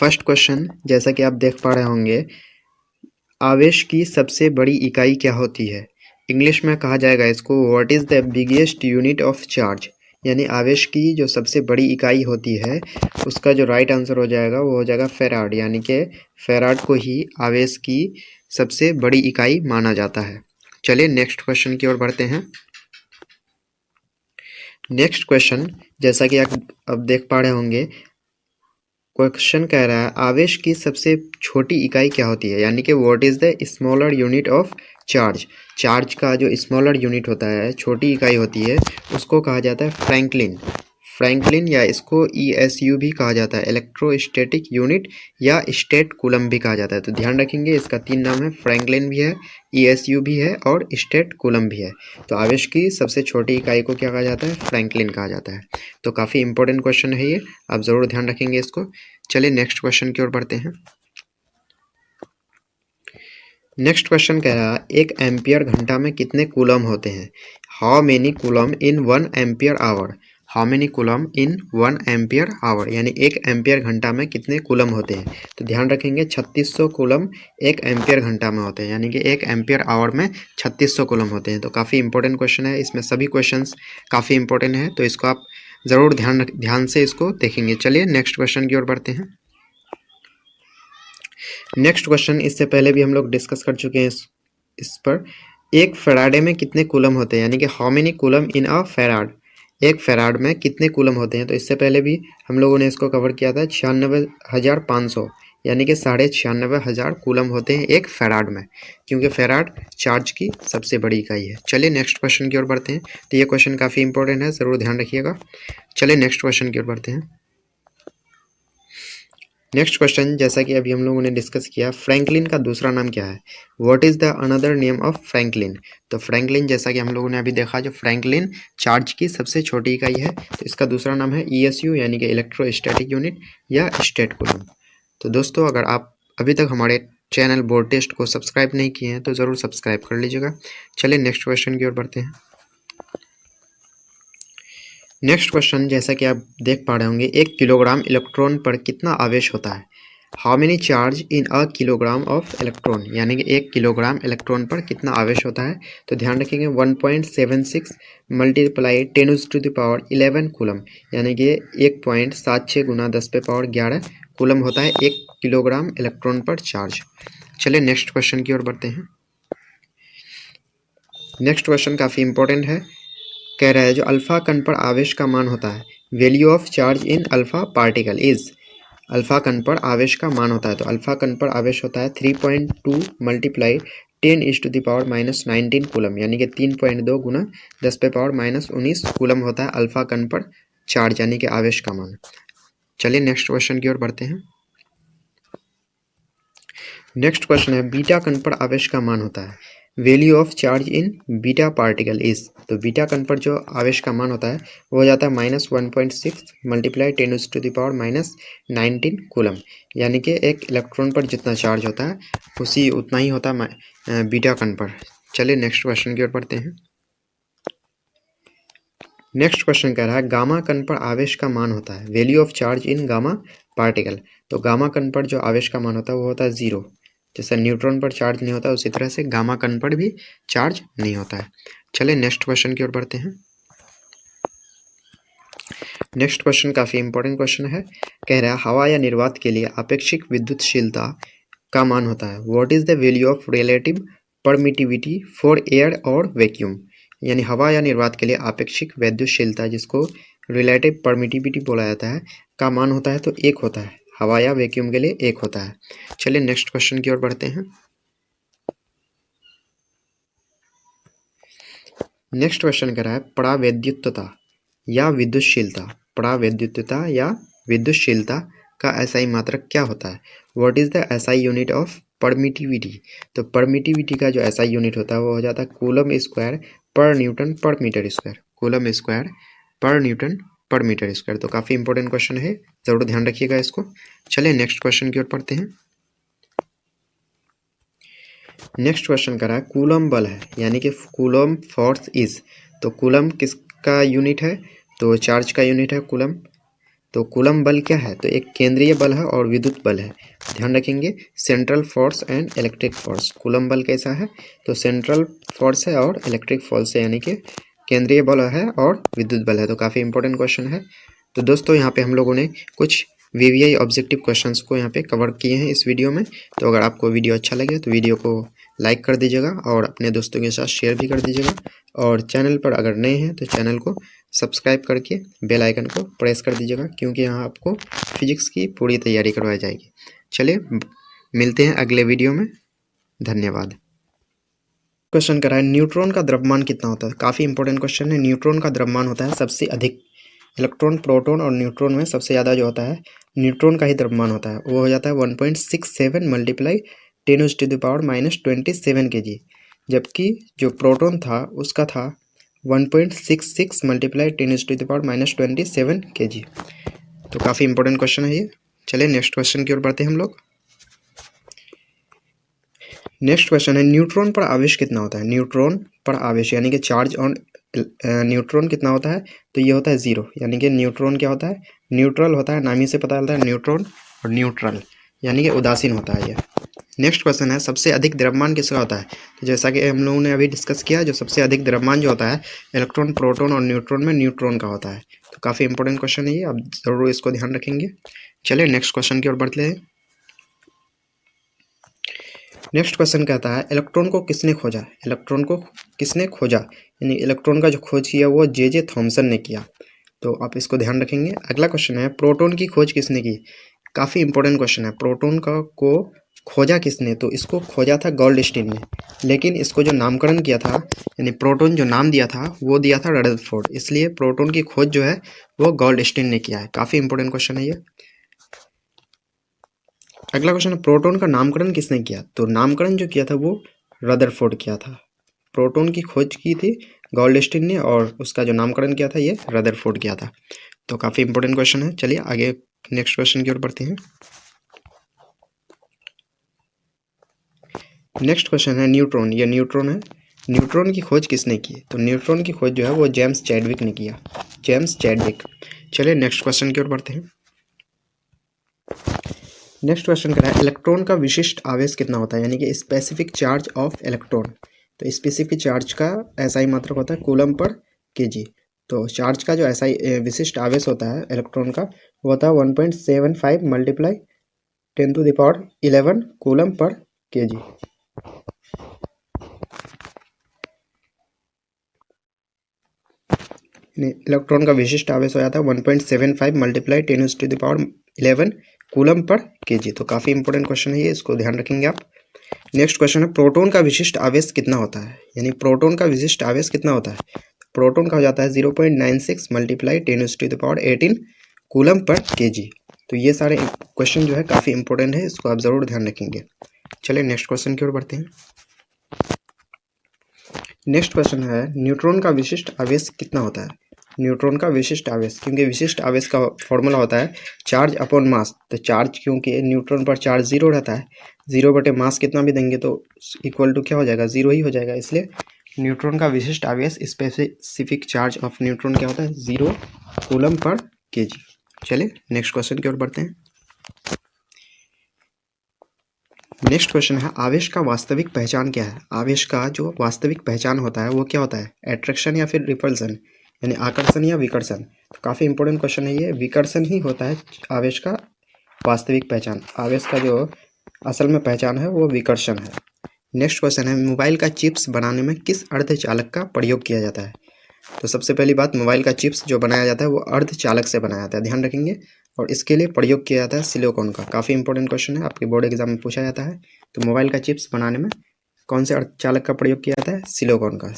First question, जैसा कि आप देख पा रहे होंगे, आवेश की सबसे बड़ी इकाई क्या होती है? इंग्लिश में कहा जाएगा इसको what is the biggest unit of charge. यानी आवेश की जो सबसे बड़ी इकाई होती है उसका जो राइट आंसर हो जाएगा वो हो जाएगा फेराड। यानी कि फेराड को ही आवेश की सबसे बड़ी इकाई माना जाता है। चलिए नेक्स्ट क्वेश्चन की ओर बढ़ते हैं। नेक्स्ट क्वेश्चन, जैसा कि आप अब देख पा रहे होंगे, क्वेश्चन कह रहा है आवेश की सबसे छोटी इकाई क्या होती है? यानी कि what is the smaller unit of charge. Charge का जो स्मॉलर यूनिट होता है, छोटी इकाई होती है, उसको कहा जाता है फ्रैंकलिन। फ्रैंकलिन या इसको ESU भी कहा जाता है, इलेक्ट्रोस्टैटिक यूनिट या स्टेट कूलम भी कहा जाता है। तो ध्यान रखेंगे इसका 3 नाम है, फ्रैंकलिन भी है, ESU भी है और स्टेट कूलम भी है। तो आवेश की सबसे छोटी इकाई को क्या कहा जाता है? फ्रैंकलिन कहा जाता है। तो काफ़ी इंपॉर्टेंट क्वेश्चन है ये, आप ज़रूर ध्यान रखेंगे इसको। चलिए नेक्स्ट क्वेश्चन की ओर बढ़ते हैं। नेक्स्ट क्वेश्चन कह रहा है 1 एम्पियर घंटा में कितने कूलम होते हैं? How many coulomb in 1 ampere hour. How many coulomb in 1 ampere hour, यानी 1 एम्पियर घंटा में कितने कूलम होते हैं? तो ध्यान रखेंगे 3600 कूलम 1 एम्पियर घंटा में होते हैं, यानी कि 1 एम्पियर आवर में 3600 कूलम होते हैं। तो काफ़ी इंपॉर्टेंट क्वेश्चन है, इसमें सभी क्वेश्चंस काफ़ी इंपॉर्टेंट है, तो इसको आप ज़रूर ध्यान से इसको देखेंगे। चलिए नेक्स्ट क्वेश्चन की ओर बढ़ते हैं। नेक्स्ट क्वेश्चन, इससे पहले भी हम लोग डिस्कस कर चुके हैं इस पर। एक फैराडे में कितने कूलम होते हैं? यानी कि how many coulomb in a farad. एक फैराड में कितने कूलम होते हैं? तो इससे पहले भी हम लोगों ने इसको कवर किया था, 96,500, यानी कि 96,500 कूलम होते हैं एक फैराड में, क्योंकि फैराड चार्ज की सबसे बड़ी इकाई है। चलिए नेक्स्ट क्वेश्चन की ओर बढ़ते हैं। तो ये क्वेश्चन काफ़ी इंपॉर्टेंट है, ज़रूर ध्यान रखिएगा। चलिए नेक्स्ट क्वेश्चन की ओर बढ़ते हैं। नेक्स्ट क्वेश्चन, जैसा कि अभी हम लोगों ने डिस्कस किया, फ्रैंकलिन का दूसरा नाम क्या है? What is the another name of Franklin. तो फ्रैंकलिन, जैसा कि हम लोगों ने अभी देखा, जो फ्रैंकलिन चार्ज की सबसे छोटी इकाई है, तो इसका दूसरा नाम है ESU, यानी कि इलेक्ट्रोस्टैटिक यूनिट या स्टेट कूलम। तो दोस्तों, अगर आप अभी तक हमारे चैनल बोर्ड टेस्ट को सब्सक्राइब नहीं किए हैं तो ज़रूर सब्सक्राइब कर लीजिएगा। चलिए नेक्स्ट क्वेश्चन की ओर बढ़ते हैं। नेक्स्ट क्वेश्चन, जैसा कि आप देख पा रहे होंगे, 1 किलोग्राम इलेक्ट्रॉन पर कितना आवेश होता है? How many charge in a kilogram of electron, यानी कि 1 किलोग्राम इलेक्ट्रॉन पर कितना आवेश होता है? तो ध्यान रखेंगे 1.76 मल्टीप्लाई 10⁻11 कूलम, यानी कि 1.76 गुना 10⁻11 कूलम होता है 1 किलोग्राम इलेक्ट्रॉन पर चार्ज। चलिए नेक्स्ट क्वेश्चन की ओर बढ़ते हैं। नेक्स्ट क्वेश्चन काफ़ी इंपॉर्टेंट है, कह रहा है जो अल्फा कण पर आवेश का मान होता है, value of charge in alpha particle is. Alpha कण पर आवेश का मान होता है, तो अल्फा कण पर आवेश होता है 3.2 मल्टीप्लाई 10⁻⁻19 कूलम, यानी कि 3.2 गुना 10⁻⁻19 कूलम होता है अल्फा कण पर चार्ज, यानी कि आवेश का मान। चलिए नेक्स्ट क्वेश्चन की ओर बढ़ते हैं। नेक्स्ट क्वेश्चन है बीटा कण पर आवेश का मान होता है, value of charge in beta particle is. तो बीटा कण पर जो आवेश का मान होता है वो हो जाता है -1.6 मल्टीप्लाई 10⁻⁻19 कूलम, यानी कि एक इलेक्ट्रॉन पर जितना चार्ज होता है उसी उतना ही होता है बीटा कण पर। चलिए नेक्स्ट क्वेश्चन की ओर बढ़ते हैं। नेक्स्ट क्वेश्चन कह रहा है गामा कण पर आवेश का मान होता है, value of charge in gamma particle. तो गामा कण पर जो आवेश का मान होता है वो होता है 0। जैसे न्यूट्रॉन पर चार्ज नहीं होता उसी तरह से गामा कण पर भी चार्ज नहीं होता है। चलिए नेक्स्ट क्वेश्चन की ओर बढ़ते हैं। नेक्स्ट क्वेश्चन काफ़ी इंपॉर्टेंट क्वेश्चन है, कह रहा है हवा या निर्वात के लिए आपेक्षिक विद्युतशीलता का मान होता है, what is the value of relative permittivity for air और वैक्यूम। यानी हवा या निर्वात के लिए आपेक्षिक विद्युतशीलता, जिसको रिलेटिव परमिटिविटी बोला जाता है, का मान होता है तो 1 होता है। हवा या वैक्यूम के लिए 1 होता है। चलिए नेक्स्ट क्वेश्चन की ओर बढ़ते हैं। नेक्स्ट क्वेश्चन कह रहा है परावैद्युतता या विद्युतशीलता। परावैद्युतता या विद्युतशीलता का SI मात्रक क्या होता है? What is the SI unit of permittivity. तो परमिटिविटी का जो SI यूनिट होता है वो हो जाता है कूलम स्क्वायर पर न्यूटन पर मीटर स्क्वायर। कूलम स्क्वायर पर न्यूटन पर मीटर स्क्वायर। तो काफ़ी इंपॉर्टेंट क्वेश्चन है, ज़रूर ध्यान रखिएगा इसको। चलिए नेक्स्ट क्वेश्चन की ओर पढ़ते हैं। नेक्स्ट क्वेश्चन कर रहा है कूलम बल है, यानी कि कूलम फोर्स इज। तो कूलम किसका यूनिट है? तो चार्ज का यूनिट है कूलम। तो कूलम बल क्या है? तो एक केंद्रीय बल है और विद्युत बल है। ध्यान रखेंगे, central force and electric force. Coulomb बल कैसा है? तो सेंट्रल फोर्स है और इलेक्ट्रिक फोर्स है, यानी कि केंद्रीय बल है और विद्युत बल है। तो काफ़ी इंपॉर्टेंट क्वेश्चन है। तो दोस्तों यहाँ पे हम लोगों ने कुछ VVI ऑब्जेक्टिव क्वेश्चंस को यहाँ पे कवर किए हैं इस वीडियो में। तो अगर आपको वीडियो अच्छा लगे तो वीडियो को लाइक कर दीजिएगा और अपने दोस्तों के साथ शेयर भी कर दीजिएगा। और चैनल पर अगर नए हैं तो चैनल को सब्सक्राइब करके बेल आइकन को प्रेस कर दीजिएगा, क्योंकि यहाँ आपको फिजिक्स की पूरी तैयारी करवाई जाएगी। चलिए मिलते हैं अगले वीडियो में। धन्यवाद। क्वेश्चन करा है, न्यूट्रॉन का द्रव्यमान कितना होता है? काफ़ी इंपॉर्टेंट क्वेश्चन है। न्यूट्रॉन का द्रव्यमान होता है सबसे अधिक, इलेक्ट्रॉन, प्रोटॉन और न्यूट्रॉन में सबसे ज़्यादा जो होता है न्यूट्रॉन का ही द्रव्यमान होता है। वो हो जाता है 1.67 मल्टीप्लाई 10⁻⁻27 kg, जबकि जो प्रोटॉन था उसका था 1.66 मल्टीप्लाई 10⁻⁻27 kg। तो काफ़ी इंपॉर्टेंट क्वेश्चन है ये। चलिए नेक्स्ट क्वेश्चन की ओर बढ़ते हैं हम लोग। नेक्स्ट क्वेश्चन है, न्यूट्रॉन पर आवेश कितना होता है? न्यूट्रॉन पर आवेश यानी कि चार्ज ऑन न्यूट्रॉन कितना होता है? तो ये होता है 0, यानी कि न्यूट्रॉन क्या होता है? न्यूट्रल होता है। नाम ही से पता चलता है न्यूट्रॉन और न्यूट्रल यानी कि उदासीन होता है ये। नेक्स्ट क्वेश्चन है, सबसे अधिक द्रव्यमान किसका होता है? तो जैसा कि हम लोगों ने अभी डिस्कस किया, जो सबसे अधिक द्रव्यमान जो होता है इलेक्ट्रॉन, प्रोटॉन और न्यूट्रॉन में न्यूट्रॉन का होता है। तो काफ़ी इंपॉर्टेंट क्वेश्चन है ये, आप ज़रूर इसको ध्यान रखेंगे। चलिए नेक्स्ट क्वेश्चन की ओर बढ़ते हैं। नेक्स्ट क्वेश्चन कहता है, इलेक्ट्रॉन को किसने खोजा? इलेक्ट्रॉन को किसने खोजा, यानी इलेक्ट्रॉन का जो खोज किया वो जे थॉमसन ने किया। तो आप इसको ध्यान रखेंगे। अगला क्वेश्चन है, प्रोटॉन की खोज किसने की? काफ़ी इंपॉर्टेंट क्वेश्चन है। प्रोटॉन को खोजा किसने? तो इसको खोजा था गोल्डस्टीन ने, लेकिन इसको जो नामकरण किया था, यानी प्रोटॉन जो नाम दिया था वो दिया था रदरफोर्ड, इसलिए प्रोटॉन की खोज जो है वो गोल्डस्टीन ने किया है। काफ़ी इंपॉर्टेंट क्वेश्चन है ये। अगला क्वेश्चन है, प्रोटॉन का नामकरण किसने किया? तो नामकरण जो किया था वो रदरफोर्ड किया था। प्रोटॉन की खोज की थी गोल्डस्टीन ने और उसका जो नामकरण किया था ये रदरफोर्ड किया था। तो काफ़ी इंपॉर्टेंट क्वेश्चन है। चलिए आगे नेक्स्ट क्वेश्चन की ओर बढ़ते हैं। नेक्स्ट क्वेश्चन है, न्यूट्रॉन। ये न्यूट्रॉन है। न्यूट्रॉन की खोज किसने की? तो न्यूट्रॉन की खोज जो है वो जेम्स चैडविक ने किया, जेम्स चैडविक। चलिए नेक्स्ट क्वेश्चन की ओर बढ़ते हैं। नेक्स्ट क्वेश्चन क्या है, इलेक्ट्रॉन का विशिष्ट आवेश कितना होता है, यानी कि स्पेसिफिक चार्ज ऑफ इलेक्ट्रॉन। तो स्पेसिफिक चार्ज का SI मात्रक होता है कूलम पर kg। तो चार्ज का जो SI विशिष्ट आवेश होता है इलेक्ट्रॉन का वो होता है 1.75 multiply 10⁻11 coulomb per kg। Electron का विशिष्ट आवेश हो जाता है 1.75 मल्टीप्लाई 10⁻11 कूलम पर kg। तो काफ़ी इंपॉर्टेंट क्वेश्चन है ये, इसको ध्यान रखेंगे आप। नेक्स्ट क्वेश्चन है, प्रोटॉन का विशिष्ट आवेश कितना होता है, यानी प्रोटॉन का विशिष्ट आवेश कितना होता है? प्रोटॉन का हो जाता है 0.96 मल्टीप्लाई 10⁻18 कूलम पर kg। तो ये सारे क्वेश्चन जो है काफ़ी इंपॉर्टेंट है, इसको आप ज़रूर ध्यान रखेंगे। चलिए नेक्स्ट क्वेश्चन की ओर बढ़ते हैं। नेक्स्ट क्वेश्चन है, न्यूट्रॉन का विशिष्ट आवेश कितना होता है? न्यूट्रॉन का विशिष्ट आवेश, क्योंकि विशिष्ट आवेश का फॉर्मूला होता है चार्ज अपॉन मास। तो चार्ज, क्योंकि न्यूट्रॉन पर चार्ज 0 रहता है, 0 बटे मास कितना भी देंगे तो इक्वल टू क्या हो जाएगा? 0 ही हो जाएगा। इसलिए न्यूट्रॉन का विशिष्ट आवेश, स्पेसिफिक चार्ज ऑफ न्यूट्रॉन क्या होता है? 0 कूलम पर kg। चलिए नेक्स्ट क्वेश्चन की ओर बढ़ते हैं। नेक्स्ट क्वेश्चन है, आवेश का वास्तविक पहचान क्या है? आवेश का जो वास्तविक पहचान होता है वो क्या होता है? एट्रैक्शन या फिर रिपल्सन, यानी आकर्षण या विकर्षण। तो काफ़ी इंपॉर्टेंट क्वेश्चन है ये। विकर्षण ही होता है आवेश का वास्तविक पहचान। आवेश का जो असल में पहचान है वो विकर्षण है। नेक्स्ट क्वेश्चन है, मोबाइल का चिप्स बनाने में किस अर्धचालक का प्रयोग किया जाता है? तो सबसे पहली बात, मोबाइल का चिप्स जो बनाया जाता है वो अर्धचालक से बनाया जाता है, ध्यान रखेंगे। और इसके लिए प्रयोग किया जाता है सिलिकॉन का। काफ़ी इंपॉर्टेंट क्वेश्चन है, आपके बोर्ड एग्जाम में पूछा जाता है। तो मोबाइल का चिप्स बनाने में कौन से अर्धचालक का प्रयोग किया जाता है? सिलिकॉन का।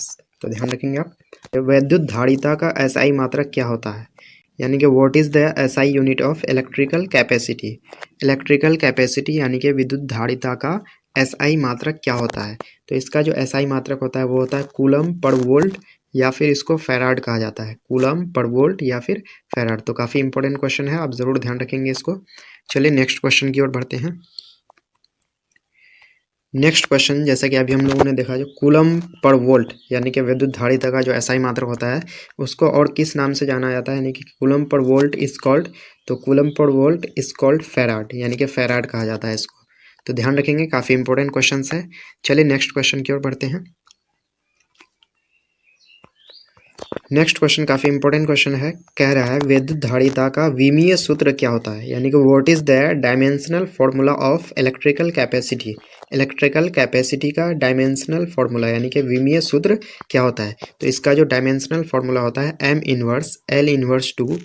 तो ध्यान रखेंगे आप। वैद्युत धारिता का SI मात्रक क्या होता है, यानी कि what is the SI unit of electrical capacity. Electrical capacity यानी कि विद्युत धारिता का SI मात्रक क्या होता है? तो इसका जो SI मात्रक होता है वो होता है कूलम पर वोल्ट, या फिर इसको फैराड कहा जाता है। कूलम पर वोल्ट या फिर फैराड। तो काफ़ी इंपॉर्टेंट क्वेश्चन है, आप ज़रूर ध्यान रखेंगे इसको। चलिए नेक्स्ट क्वेश्चन की ओर बढ़ते हैं। नेक्स्ट क्वेश्चन, जैसा कि अभी हम लोगों ने देखा, जो कूलम पर वोल्ट यानी कि विद्युत धारिता का जो एसआई मात्रक होता है उसको और किस नाम से जाना जाता है, यानी कि coulomb per volt is called, तो coulomb per volt is called farad, यानी कि फैराड कहा जाता है इसको। तो ध्यान रखेंगे, काफ़ी इंपॉर्टेंट क्वेश्चन है। चलिए नेक्स्ट क्वेश्चन की ओर बढ़ते हैं। नेक्स्ट क्वेश्चन काफ़ी इंपॉर्टेंट क्वेश्चन है, कह रहा है विद्युत धारिता का विमीय सूत्र क्या होता है, यानी कि what is the dimensional formula of electrical capacity. Electrical capacity का डायमेंशनल फॉर्मूला यानी कि विमीय सूत्र क्या होता है, तो इसका जो डायमेंशनल फॉर्मूला होता है m inverse l inverse 2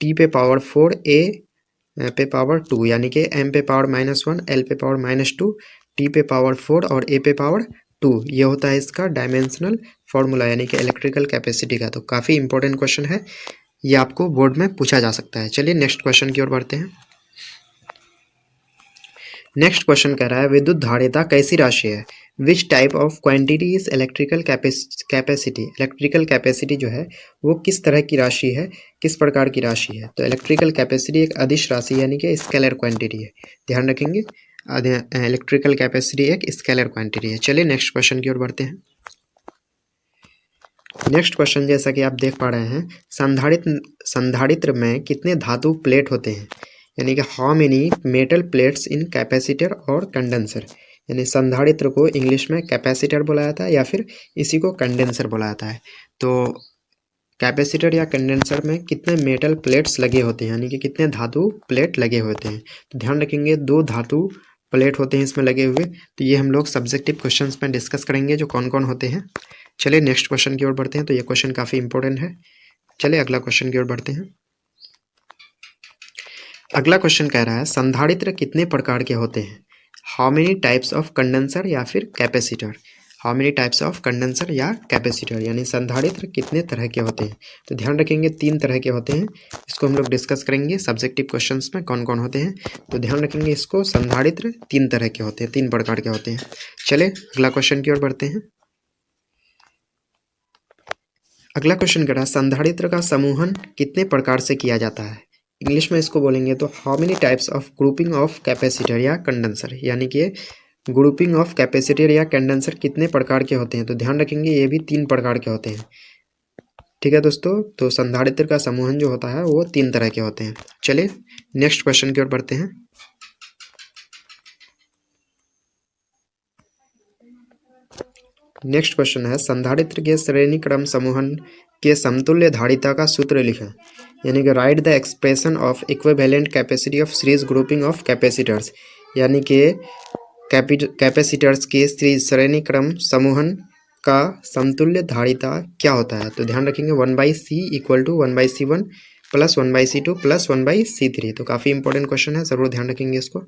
t पे पावर 4 a पे पावर 2, यानी कि m पे पावर -1 l पे पावर -2 t पे पावर 4 और a पे पावर 2, ये होता है इसका डायमेंशनल फॉर्मूला यानी कि इलेक्ट्रिकल कैपेसिटी का। तो काफ़ी इंपॉर्टेंट क्वेश्चन है, ये आपको बोर्ड में पूछा जा सकता है। चलिए नेक्स्ट क्वेश्चन की ओर बढ़ते हैं। नेक्स्ट क्वेश्चन कह रहा है विद्युत धारिता कैसी राशि है, which type of quantity is electrical capacity. Electrical capacity जो है वो किस तरह की राशि है, किस प्रकार की राशि है, तो इलेक्ट्रिकल कैपेसिटी एक अदिश राशि यानी कि स्केलर क्वांटिटी है, ध्यान रखेंगे। इलेक्ट्रिकल कैपेसिटी एक स्केलर क्वांटिटी है। चलिए नेक्स्ट क्वेश्चन की ओर बढ़ते हैं। नेक्स्ट क्वेश्चन, जैसा कि आप देख पा रहे हैं, संधारित्र में कितने धातु प्लेट होते हैं, यानी कि how many metal plates in capacitor और कंडेंसर। यानी संधारित्र को इंग्लिश में कैपेसिटर बोला जाता है या फिर इसी को कंडेंसर बोला जाता है। तो कैपेसिटर या कंडेंसर में कितने मेटल प्लेट्स लगे होते हैं, यानी कि कितने धातु प्लेट लगे होते हैं, तो ध्यान रखेंगे 2 धातु प्लेट होते हैं इसमें लगे हुए। तो ये हम लोग सब्जेक्टिव क्वेश्चंस में डिस्कस करेंगे जो कौन कौन होते हैं। चलिए नेक्स्ट क्वेश्चन की ओर बढ़ते हैं। तो ये क्वेश्चन काफ़ी इंपॉर्टेंट है। चलिए अगला क्वेश्चन की ओर बढ़ते हैं। अगला क्वेश्चन कह रहा है संधारित्र कितने प्रकार के होते हैं, how many types of condenser या फिर capacitor. How many types of condenser या कैपेसिटर, यानी संधारित्र कितने तरह के होते हैं, तो ध्यान रखेंगे 3 तरह के होते हैं। इसको हम लोग डिस्कस करेंगे सब्जेक्टिव क्वेश्चंस में कौन कौन होते हैं। तो ध्यान रखेंगे इसको, संधारित्र 3 तरह के होते हैं, 3 प्रकार के होते हैं। चले अगला क्वेश्चन की ओर बढ़ते हैं। अगला क्वेश्चन कह रहा है संधारित्र का समूहन कितने प्रकार से किया जाता है, इंग्लिश में इसको बोलेंगे तो how many types of grouping of capacitor या कंडेंसर, यानी कि ग्रुपिंग ऑफ कैपेसिटर या कंडेंसर कितने प्रकार के होते हैं, तो ध्यान रखेंगे ये भी 3 प्रकार के होते हैं। ठीक है दोस्तों, तो संधारित्र का समूहन जो होता है वो 3 तरह के होते हैं। चलिए नेक्स्ट क्वेश्चन की ओर बढ़ते हैं। नेक्स्ट क्वेश्चन है संधारित्र के श्रेणी क्रम समूहन के समतुल्य धारिता का सूत्र लिखें, यानी कि right the expression of equivalent capacity of series grouping of capacitors, यानी कि कैपेसिटर्स के श्रेणी क्रम समूहन का समतुल्य धारिता क्या होता है, तो ध्यान रखेंगे 1/c equal to 1/c1 plus 1/c2 plus 1/c3। तो काफ़ी इंपॉर्टेंट क्वेश्चन है, ज़रूर ध्यान रखेंगे इसको।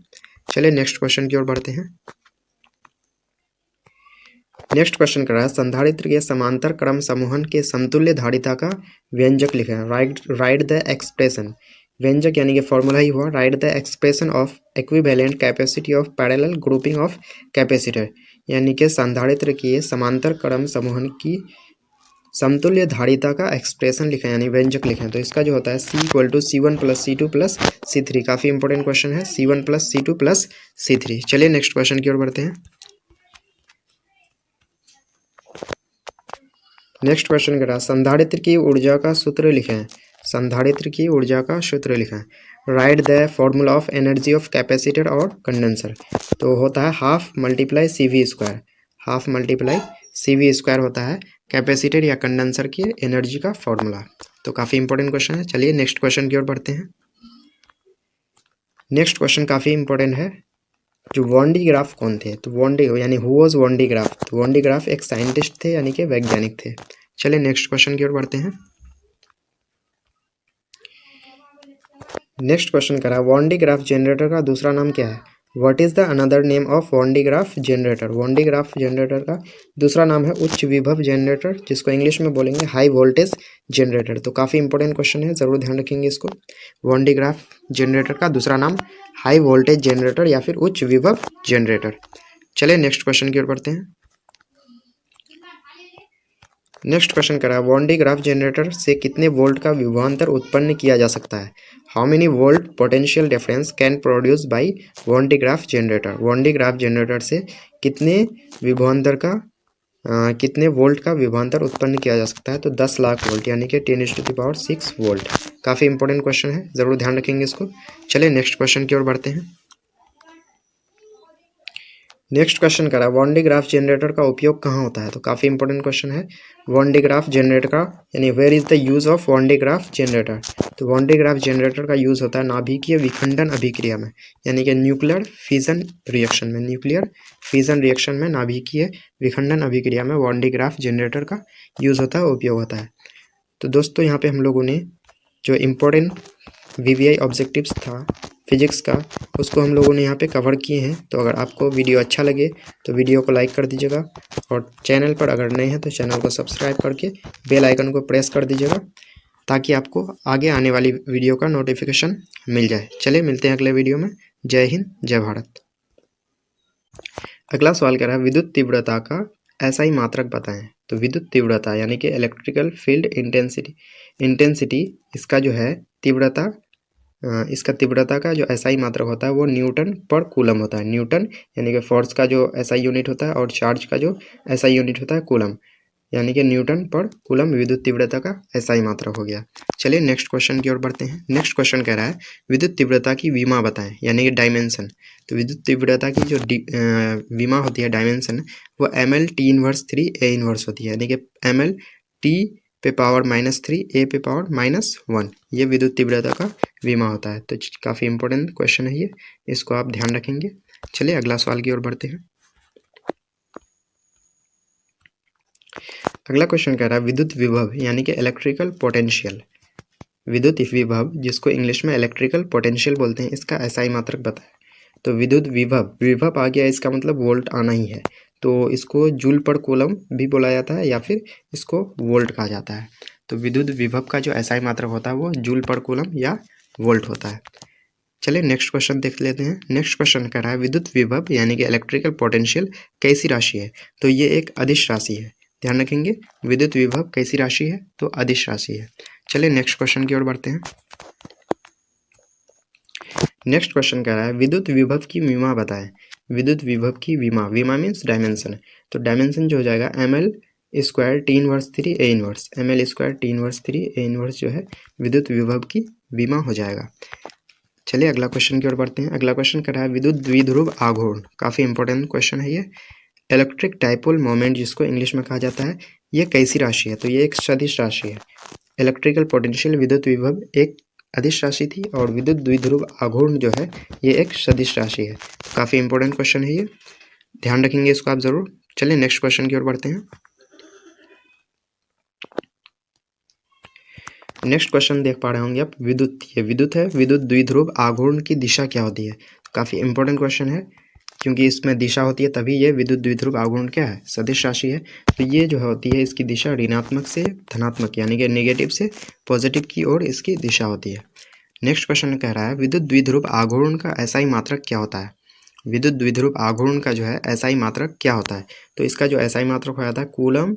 चलिए नेक्स्ट क्वेश्चन की ओर बढ़ते हैं। नेक्स्ट क्वेश्चन कर रहा है संधारित्र के समांतर क्रम समूहन के समतुल्य धारिता का व्यंजक लिखें, राइट द एक्सप्रेशन। व्यंजक यानी कि फॉर्मूला ही हुआ, right the expression of equivalent capacity of parallel grouping of capacitor, यानी कि संधारित्र के समांतर क्रम समूहन की समतुल्य धारिता का एक्सप्रेशन लिखें यानी व्यंजक लिखें। तो इसका जो होता है C equal to C1 plus C2 plus C3। काफ़ी इंपॉर्टेंट क्वेश्चन है, C1 plus C2 plus C3। चलिए नेक्स्ट क्वेश्चन की ओर बढ़ते हैं। नेक्स्ट क्वेश्चन कह रहा है संधारित्र की ऊर्जा का सूत्र लिखें, संधारित्र की ऊर्जा का सूत्र लिखें, right the formula of energy of capacitor और कंडेंसर। तो होता है half multiply CV square, half multiply CV square होता है कैपेसिटर या कंडेंसर की एनर्जी का फॉर्मूला। तो काफ़ी इंपॉर्टेंट क्वेश्चन है। चलिए नेक्स्ट क्वेश्चन की ओर बढ़ते हैं। नेक्स्ट क्वेश्चन काफ़ी इंपॉर्टेंट है, जो वॉन डी ग्राफ कौन थे, तो वॉन डी यानी who was Van de Graaff, तो वॉन डी ग्राफ एक साइंटिस्ट थे यानी कि वैज्ञानिक थे। चलिए नेक्स्ट क्वेश्चन की ओर बढ़ते हैं। नेक्स्ट क्वेश्चन करा वॉन डी ग्राफ जनरेटर का दूसरा नाम क्या है, what is the another name of Van de Graaff generator. Van de Graaff generator का दूसरा नाम है उच्च विभव जनरेटर, जिसको इंग्लिश में बोलेंगे हाई वोल्टेज जनरेटर। तो काफ़ी इंपॉर्टेंट क्वेश्चन है, ज़रूर ध्यान रखेंगे इसको। वॉन डी ग्राफ जनरेटर का दूसरा नाम हाई वोल्टेज जनरेटर या फिर उच्च विभव जनरेटर। चलिए नेक्स्ट क्वेश्चन की ओर बढ़ते हैं। नेक्स्ट क्वेश्चन करा वॉन डी ग्राफ जनरेटर से कितने वोल्ट का विभवांतर उत्पन्न किया जा सकता है, how many volt potential difference can produce by Van de Graaff generator. Van de Graaff generator से कितने विभवांतर का कितने वोल्ट का विभवांतर उत्पन्न किया जा सकता है? तो 10 लाख वोल्ट यानी कि 10⁻6 वोल्ट। काफ़ी इंपॉर्टेंट क्वेश्चन है, ज़रूर ध्यान रखेंगे इसको। चलिए नेक्स्ट क्वेश्चन की ओर बढ़ते हैं। नेक्स्ट क्वेश्चन कह रहा है वॉन डे ग्राफ जनरेटर का उपयोग कहाँ होता है? तो काफ़ी इंपॉर्टेंट क्वेश्चन है। वॉन डे ग्राफ जनरेटर का यानी where is the use of Van de Graaff generator? तो वॉन डे ग्राफ जनरेटर का यूज़ होता है नाभिकीय विखंडन अभिक्रिया में, यानी कि न्यूक्लियर फिजन रिएक्शन में। न्यूक्लियर फिजन रिएक्शन में नाभिकीय विखंडन अभिक्रिया में वॉन डे ग्राफ जनरेटर का यूज़ होता है, उपयोग होता है। तो दोस्तों यहाँ पे हम लोगों ने जो इम्पोर्टेंट VVI ऑब्जेक्टिव्स था फिजिक्स का, उसको हम लोगों ने यहाँ पे कवर किए हैं। तो अगर आपको वीडियो अच्छा लगे तो वीडियो को लाइक कर दीजिएगा, और चैनल पर अगर नए हैं तो चैनल को सब्सक्राइब करके बेल आइकन को प्रेस कर दीजिएगा, ताकि आपको आगे आने वाली वीडियो का नोटिफिकेशन मिल जाए। चलिए मिलते हैं अगले वीडियो में। जय हिंद, जय भारत। अगला सवाल कह रहा है विद्युत तीव्रता का ऐसा ही मात्रक बताएं। तो विद्युत तीव्रता यानी कि इलेक्ट्रिकल फील्ड इंटेंसिटी इसका जो है तीव्रता, इसका तीव्रता का जो SI मात्रक होता है वो न्यूटन पर कूलम होता है। न्यूटन यानी कि फोर्स का जो SI यूनिट होता है, और चार्ज का जो SI यूनिट होता है कूलम, यानी कि न्यूटन पर कूलम विद्युत तीव्रता का SI मात्रक हो गया। चलिए नेक्स्ट क्वेश्चन की ओर बढ़ते हैं। नेक्स्ट क्वेश्चन कह रहा है विद्युत तीव्रता की विमा बताएं, यानी कि डायमेंशन। तो विद्युत तीव्रता की जो विमा होती है, डायमेंशन, वो mL/T⁻3 A 1 होती है, यानी कि mL T पे पावर -3 A पे पावर -1, ये विद्युत तीव्रता का विमा होता है। तो काफ़ी इंपॉर्टेंट क्वेश्चन है ये, इसको आप ध्यान रखेंगे। चलिए अगला सवाल की ओर बढ़ते हैं। अगला क्वेश्चन कह रहा है विद्युत विभव यानी कि इलेक्ट्रिकल पोटेंशियल। विद्युत विभव जिसको इंग्लिश में इलेक्ट्रिकल पोटेंशियल बोलते हैं, इसका SI मात्रक बताएं। तो विद्युत विभव आ गया, इसका मतलब वोल्ट आना ही है। तो इसको जूल पर कूलम भी बोला जाता है, या फिर इसको वोल्ट कहा जाता है। तो विद्युत विभव का जो SI मात्रक होता है वो जूल पर कूलम या वोल्ट होता है। चलिए नेक्स्ट क्वेश्चन देख लेते हैं। नेक्स्ट क्वेश्चन कह रहा है विद्युत विभव यानी कि इलेक्ट्रिकल पोटेंशियल कैसी राशि है? तो ये एक अदिश राशि है, ध्यान रखेंगे। विद्युत विभव कैसी राशि है? तो अदिश राशि है। चलिए नेक्स्ट क्वेश्चन की ओर बढ़ते हैं। नेक्स्ट क्वेश्चन कह रहा है विद्युत विभव की विमा बताएं। विद्युत विभव की विमा मीन्स डायमेंशन। तो डायमेंशन जो हो जाएगा mL² T⁻3 A 1, mL² T⁻3 A 1 जो है विद्युत विभव की विमा हो जाएगा। चलिए अगला क्वेश्चन की ओर बढ़ते हैं। अगला क्वेश्चन कह रहा है विद्युत द्विध्रुव आघूर्ण। काफ़ी इंपॉर्टेंट क्वेश्चन है ये। इलेक्ट्रिक डाइपोल मोमेंट जिसको इंग्लिश में कहा जाता है, ये कैसी राशि है? तो ये एक सदिश राशि है। इलेक्ट्रिकल पोटेंशियल विद्युत विभव एक अदिश राशि थी, और विद्युत द्विध्रुव आघूर्ण जो है ये एक सदिश राशि है। काफ़ी इंपॉर्टेंट क्वेश्चन है ये, ध्यान रखेंगे इसको आप जरूर। चलिए नेक्स्ट क्वेश्चन की ओर बढ़ते हैं। नेक्स्ट क्वेश्चन देख पा रहे होंगे आप, विद्युत, ये विद्युत है, विद्युत द्विध्रुव आघूर्ण की दिशा क्या होती है? काफ़ी इंपॉर्टेंट क्वेश्चन है, क्योंकि इसमें दिशा होती है तभी ये विद्युत द्विध्रुव आघूर्ण क्या है? सदिश राशि है। तो ये जो होती है इसकी दिशा ऋणात्मक से धनात्मक यानी कि नेगेटिव से पॉजिटिव की ओर इसकी दिशा होती है। नेक्स्ट क्वेश्चन कह रहा है विद्युत द्विध्रुव आघूर्ण का SI मात्रक क्या होता है? विद्युत द्विध्रुव आघूर्ण का जो है SI मात्रक क्या होता है? तो इसका जो SI मात्रक हो जाता है कूलम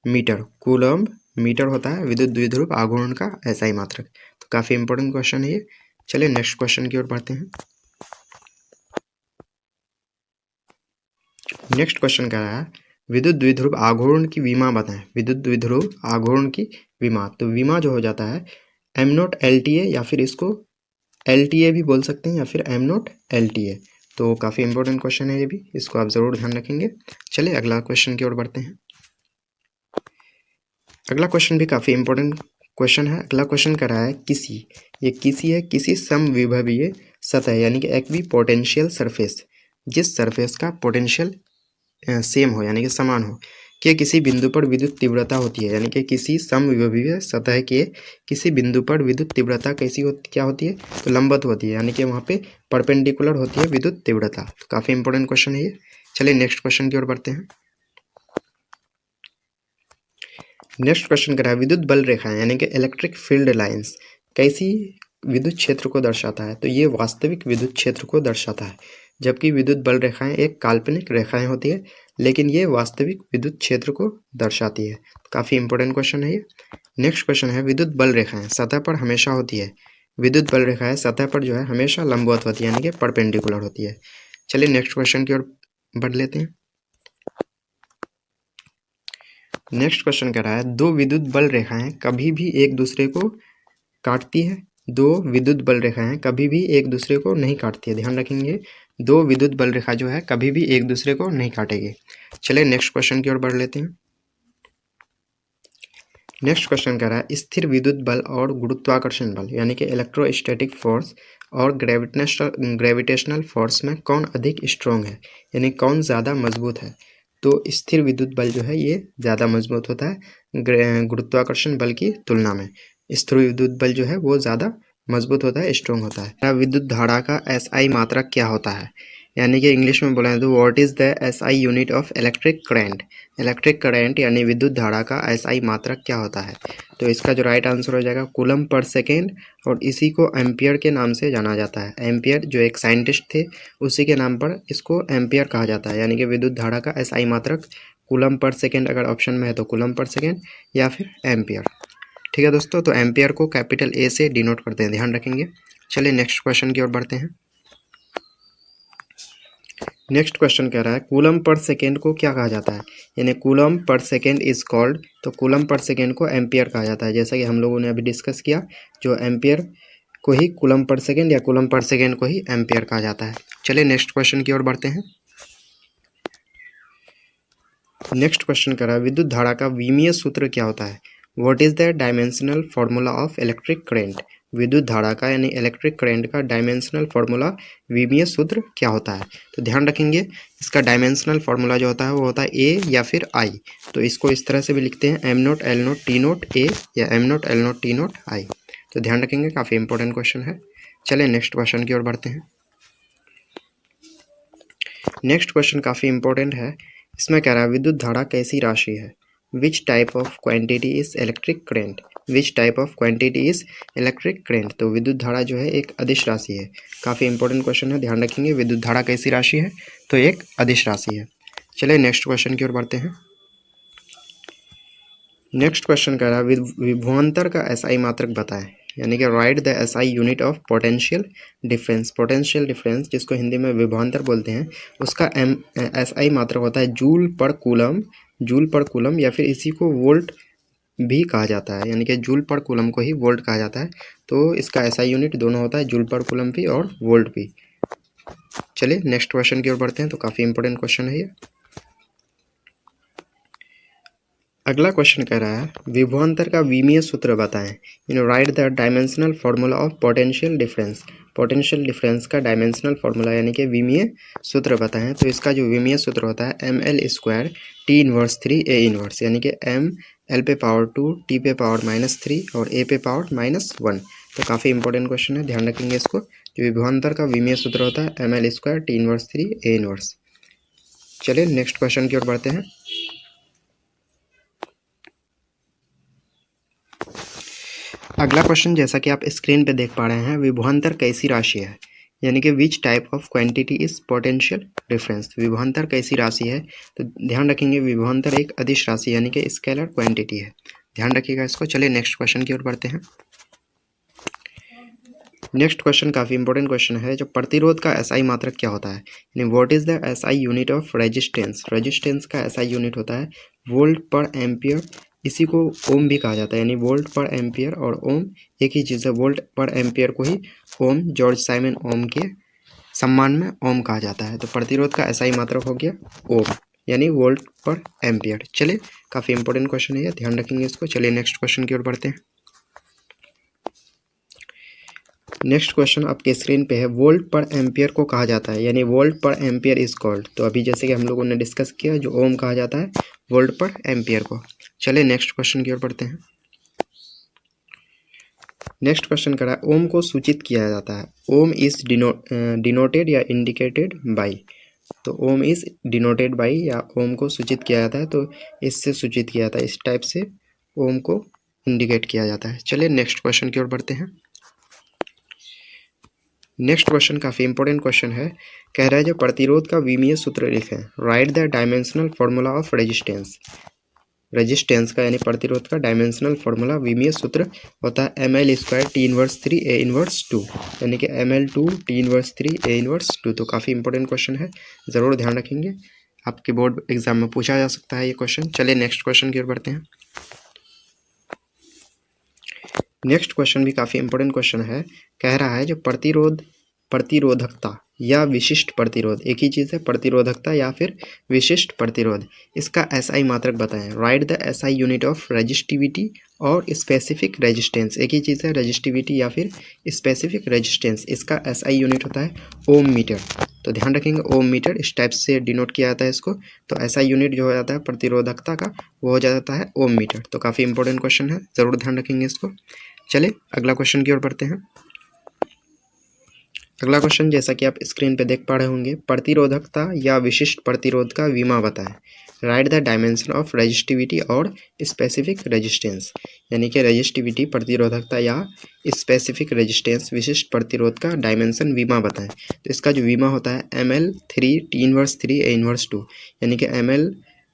मीटर होता है विद्युत द्विध्रुव आघूर्ण का SI मात्रक। तो काफ़ी इंपॉर्टेंट क्वेश्चन है ये। चलिए नेक्स्ट क्वेश्चन की ओर बढ़ते हैं। नेक्स्ट क्वेश्चन कह रहा है विद्युत द्विध्रुव आघूर्ण की विमा बताएं। विद्युत द्विध्रुव आघूर्ण की विमा, तो विमा जो हो जाता है m0 LTA, या फिर इसको LTA भी बोल सकते हैं, या फिर m0 LTA। तो काफ़ी इंपॉर्टेंट क्वेश्चन है ये भी, इसको आप ज़रूर ध्यान रखेंगे। चलिए अगला क्वेश्चन की ओर बढ़ते हैं। अगला क्वेश्चन भी काफ़ी इंपॉर्टेंट क्वेश्चन है। अगला क्वेश्चन कर रहा है किसी समविभवीय सतह यानी कि इक्विपोटेंशियल सरफेस, जिस सरफेस का पोटेंशियल सेम हो यानी कि समान हो, के किसी बिंदु पर विद्युत तीव्रता होती है। यानी कि किसी समविभवीय सतह के किसी बिंदु पर विद्युत तीव्रता क्या होती है? तो लंबवत होती है, यानी कि वहाँ पे परपेंडिकुलर होती है विद्युत तीव्रता। तो काफ़ी इंपॉर्टेंट क्वेश्चन है ये। चलिए नेक्स्ट क्वेश्चन की ओर बढ़ते हैं। नेक्स्ट क्वेश्चन कर रहा है विद्युत बल रेखाएं यानी कि इलेक्ट्रिक फील्ड लाइंस कैसी विद्युत क्षेत्र को दर्शाता है? तो ये वास्तविक विद्युत क्षेत्र को दर्शाता है, जबकि विद्युत बल रेखाएं एक काल्पनिक रेखाएं होती है, लेकिन ये वास्तविक विद्युत क्षेत्र को दर्शाती है। काफ़ी इंपॉर्टेंट क्वेश्चन है ये। नेक्स्ट क्वेश्चन है विद्युत बल रेखाएं सतह पर हमेशा होती है। विद्युत बल रेखाएं सतह पर जो है हमेशा लंबवत होती है, यानी कि परपेंडिकुलर होती है। चलिए नेक्स्ट क्वेश्चन की ओर बढ़ लेते हैं। नेक्स्ट क्वेश्चन कह रहा है दो विद्युत बल रेखाएं कभी भी एक दूसरे को काटती है। दो विद्युत बल रेखाएं कभी भी एक दूसरे को नहीं काटती है, ध्यान रखेंगे। दो विद्युत बल रेखा जो है कभी भी एक दूसरे को नहीं काटेगी। चलिए नेक्स्ट क्वेश्चन की ओर बढ़ लेते हैं। नेक्स्ट क्वेश्चन कह रहा है स्थिर विद्युत बल और गुरुत्वाकर्षण बल यानी कि इलेक्ट्रोस्टैटिक फोर्स और ग्रेविटेशनल फोर्स में कौन अधिक स्ट्रॉन्ग है, यानी कौन ज़्यादा मजबूत है। तो स्थिर विद्युत बल जो है ये ज़्यादा मजबूत होता है गुरुत्वाकर्षण बल की तुलना में। स्थिर विद्युत बल जो है वो ज़्यादा मजबूत होता है, स्ट्रॉन्ग होता है। विद्युत धारा का SI मात्रक क्या होता है, यानी कि इंग्लिश में बोला तो what is the SI unit of electric current. Electric current यानी विद्युत धारा का SI मात्रक क्या होता है। तो इसका जो राइट आंसर हो जाएगा कूलम पर सेकेंड, और इसी को एम्पियर के नाम से जाना जाता है। एम्पियर जो एक साइंटिस्ट थे उसी के नाम पर इसको एम्पियर कहा जाता है, यानी कि विद्युत धारा का SI मात्रक कूलम पर सेकेंड अगर ऑप्शन में है तो कूलम पर सेकेंड या फिर एम्पियर। ठीक है दोस्तों, तो एम्पियर को कैपिटल A से डिनोट करते हैं, ध्यान रखेंगे। चलिए नेक्स्ट क्वेश्चन की ओर बढ़ते हैं। नेक्स्ट क्वेश्चन कह रहा है कूलम पर सेकेंड को क्या कहा जाता है, यानी coulomb per second is called, तो कूलम पर सेकेंड को एम्पियर कहा जाता है। जैसा कि हम लोगों ने अभी डिस्कस किया, जो एम्पियर को ही कूलम पर सेकेंड या कूलम पर सेकेंड को ही एम्पियर कहा जाता है। चलिए नेक्स्ट क्वेश्चन की ओर बढ़ते हैं। नेक्स्ट क्वेश्चन कह रहा है विद्युत धारा का विमीय सूत्र क्या होता है। What is the dimensional formula of electric current. विद्युत धारा का यानी इलेक्ट्रिक करंट का डायमेंशनल फार्मूला विमीय सूत्र क्या होता है। तो ध्यान रखेंगे इसका डायमेंशनल फार्मूला जो होता है वो होता है ए या फिर आई। तो इसको इस तरह से भी लिखते हैं M naught L naught T naught A या M naught L naught T naught I. तो ध्यान रखेंगे, काफ़ी इंपॉर्टेंट क्वेश्चन है। चलिए नेक्स्ट क्वेश्चन की ओर बढ़ते हैं। नेक्स्ट क्वेश्चन काफ़ी इंपॉर्टेंट है। इसमें कह रहा है विद्युत धारा कैसी राशि है। Which type of quantity is electric current. Which type of quantity is electric current. तो विद्युत धारा जो है एक अदिश राशि है। काफ़ी इंपॉर्टेंट क्वेश्चन है, ध्यान रखेंगे। विद्युत धारा कैसी राशि है, तो एक अदिश राशि है। चलिए नेक्स्ट क्वेश्चन की ओर बढ़ते हैं। नेक्स्ट क्वेश्चन कह रहा है विभवांतर का SI मात्रक बताएं, यानी कि right the SI unit of potential difference. Potential difference जिसको हिंदी में विभवांतर बोलते हैं, उसका SI मात्रक होता है जूल पर कूलम। जूल पर कूलम या फिर इसी को वोल्ट भी कहा जाता है, यानी कि जूल पर कूलम को ही वोल्ट कहा जाता है। तो इसका SI यूनिट दोनों होता है, जूल पर कूलम भी और वोल्ट भी। चलिए नेक्स्ट क्वेश्चन की ओर बढ़ते हैं। तो काफ़ी इंपॉर्टेंट क्वेश्चन है ये। अगला क्वेश्चन कह रहा है विभवांतर का विमीय सूत्र बताएं। Right the dimensional formula of potential difference. Potential difference का डायमेंशनल फार्मूला यानी कि विमीय सूत्र बताएं। तो इसका जो विमीय सूत्र होता है ml² T−3 A−, यानी कि ml पे पावर 2 T पे पावर -3 और A पे पावर -1। तो काफ़ी इंपॉर्टेंट क्वेश्चन है, ध्यान रखेंगे इसको। जो विभवांतर का विमीय सूत्र होता है ml² T−3 A−। चलिए नेक्स्ट क्वेश्चन की ओर बढ़ते हैं। अगला क्वेश्चन जैसा कि आप स्क्रीन पे देख पा रहे हैं, विभवांतर कैसी राशि है, यानी कि which type of quantity is potential difference. विभवांतर कैसी राशि है, तो ध्यान रखेंगे विभवांतर एक अदिश राशि यानी कि स्केलर क्वांटिटी है, ध्यान रखिएगा इसको। चलिए नेक्स्ट क्वेश्चन की ओर बढ़ते हैं। नेक्स्ट क्वेश्चन काफ़ी इंपॉर्टेंट क्वेश्चन है। जो प्रतिरोध का SI मात्रक क्या होता है, यानी what is the SI unit of resistance. Resistance का SI यूनिट होता है वोल्ट पर एम्पियर, इसी को ओम भी कहा जाता है, यानी वोल्ट पर एम्पियर और ओम एक ही चीज़ है। वोल्ट पर एम्पियर को ही ओम, जॉर्ज साइमन ओम के सम्मान में ओम कहा जाता है। तो प्रतिरोध का SI मात्रक हो गया ओम, यानी वोल्ट पर एम्पियर। चलिए काफ़ी इंपॉर्टेंट क्वेश्चन है, ध्यान रखेंगे इसको। चलिए नेक्स्ट क्वेश्चन की ओर बढ़ते हैं। नेक्स्ट क्वेश्चन आपके स्क्रीन पे है वोल्ट पर एम्पियर को कहा जाता है, यानी वोल्ट पर एम्पियर इज कॉल्ड। तो अभी जैसे कि हम लोगों ने डिस्कस किया, जो ओम कहा जाता है वोल्ट पर एम्पियर को। चलिए नेक्स्ट क्वेश्चन की ओर बढ़ते हैं। नेक्स्ट क्वेश्चन करा ओम को सूचित किया जाता है। ओम इज डिनोटेड या इंडिकेटेड बाई। तो ओम इज डिनोटेड बाई या ओम को सूचित किया जाता है, तो इससे सूचित किया जाता है, इस टाइप से ओम को इंडिकेट किया जाता है। चलिए नेक्स्ट क्वेश्चन की ओर बढ़ते हैं। नेक्स्ट क्वेश्चन काफ़ी इंपॉर्टेंट क्वेश्चन है। कह रहा है जो प्रतिरोध का विमीय सूत्र लिखें। Right the dimensional formula of resistance. Resistance का यानी प्रतिरोध का डायमेंशनल फार्मूला विमीय सूत्र होता है ml² T−3 A−2, यानी कि ml2 T−3 A−2। तो काफ़ी इंपॉर्टेंट क्वेश्चन है, ज़रूर ध्यान रखेंगे। आपके बोर्ड एग्जाम में पूछा जा सकता है ये क्वेश्चन। चलिए नेक्स्ट क्वेश्चन की ओर बढ़ते हैं। नेक्स्ट क्वेश्चन भी काफ़ी इंपॉर्टेंट क्वेश्चन है। कह रहा है जो प्रतिरोधकता या विशिष्ट प्रतिरोध, एक ही चीज़ है, प्रतिरोधकता या फिर विशिष्ट प्रतिरोध, इसका एसआई मात्रक बताएं। Right the SI unit of resistivity और स्पेसिफिक रेजिस्टेंस, एक ही चीज़ है, रेजिस्टिविटी या फिर स्पेसिफिक रेजिस्टेंस, इसका एसआई यूनिट होता है ओम मीटर। तो ध्यान रखेंगे ओम मीटर इस टाइप से डिनोट किया जाता है इसको। तो एसआई यूनिट जो हो जाता है प्रतिरोधकता का वो हो जाता है ओम मीटर। तो काफ़ी इंपॉर्टेंट क्वेश्चन है, ज़रूर ध्यान रखेंगे इसको। चलिए अगला क्वेश्चन की ओर बढ़ते हैं। अगला क्वेश्चन जैसा कि आप स्क्रीन पे देख पा रहे होंगे, प्रतिरोधकता या विशिष्ट प्रतिरोध का विमा बताएं। Right the dimension of resistivity और स्पेसिफिक रेजिस्टेंस, यानी कि रेजिस्टिविटी प्रतिरोधकता या स्पेसिफिक रेजिस्टेंस विशिष्ट प्रतिरोध का डायमेंशन विमा बताएं। तो इसका जो विमा होता है ml3 T−3 A−2, यानी कि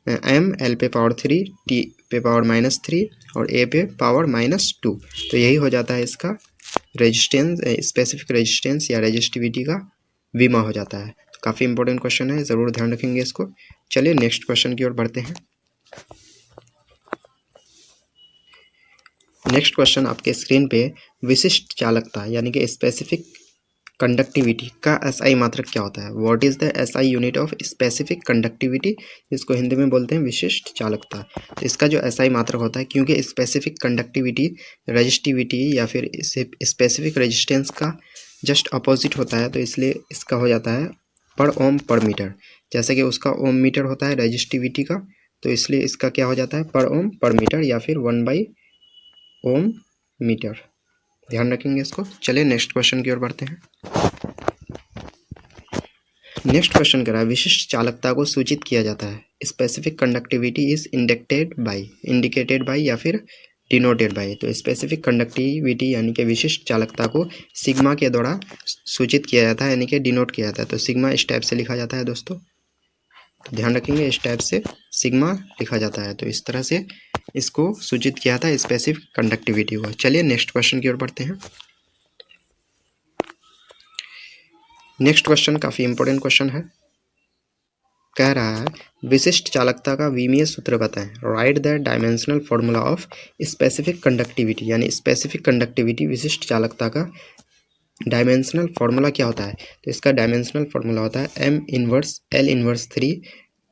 m l पे पावर 3 t पे पावर -3 और a पे पावर -2। तो यही हो जाता है इसका रेजिस्टेंस, स्पेसिफिक रेजिस्टेंस या रेजिस्टिविटी का विमा हो जाता है। तो काफ़ी इंपॉर्टेंट क्वेश्चन है, ज़रूर ध्यान रखेंगे इसको। चलिए नेक्स्ट क्वेश्चन की ओर बढ़ते हैं। नेक्स्ट क्वेश्चन आपके स्क्रीन पे विशिष्ट चालकता यानी कि स्पेसिफिक कंडक्टिविटी का एसआई मात्रक क्या होता है। What is the SI unit of specific conductivity, जिसको हिंदी में बोलते हैं विशिष्ट चालकता। तो इसका जो एसआई मात्रक होता है, क्योंकि स्पेसिफिक कंडक्टिविटी रेजिस्टिविटी या फिर स्पेसिफिक रेजिस्टेंस का जस्ट अपोजिट होता है, तो इसलिए इसका हो जाता है पर ओम पर मीटर। जैसे कि उसका ओम मीटर होता है रेजिस्टिविटी का, तो इसलिए इसका क्या हो जाता है पर ओम पर मीटर या फिर 1/ओम मीटर। ध्यान रखेंगे इसको। चलिए नेक्स्ट क्वेश्चन की ओर बढ़ते हैं। नेक्स्ट क्वेश्चन कह रहा है विशिष्ट चालकता को सूचित किया जाता है। Specific conductivity is indicated by या फिर डिनोटेड बाय। तो स्पेसिफिक कंडक्टिविटी यानी कि विशिष्ट चालकता को सिग्मा के द्वारा सूचित किया जाता है, यानी कि डिनोट किया जाता है। तो सिग्मा इस टाइप से लिखा जाता है दोस्तों, तो ध्यान रखेंगे इस टाइप से सिग्मा लिखा जाता है। तो इस तरह से इसको सूचित किया जाता है स्पेसिफिक कंडक्टिविटी को। चलिए नेक्स्ट क्वेश्चन की ओर बढ़ते हैं। नेक्स्ट क्वेश्चन काफ़ी इंपॉर्टेंट क्वेश्चन है। कह रहा है विशिष्ट चालकता का विमीय सूत्र बताएं। Right the dimensional formula of specific conductivity, यानी स्पेसिफिक कंडक्टिविटी विशिष्ट चालकता का डायमेंशनल फार्मूला क्या होता है। तो इसका डायमेंशनल फार्मूला होता है m−L−3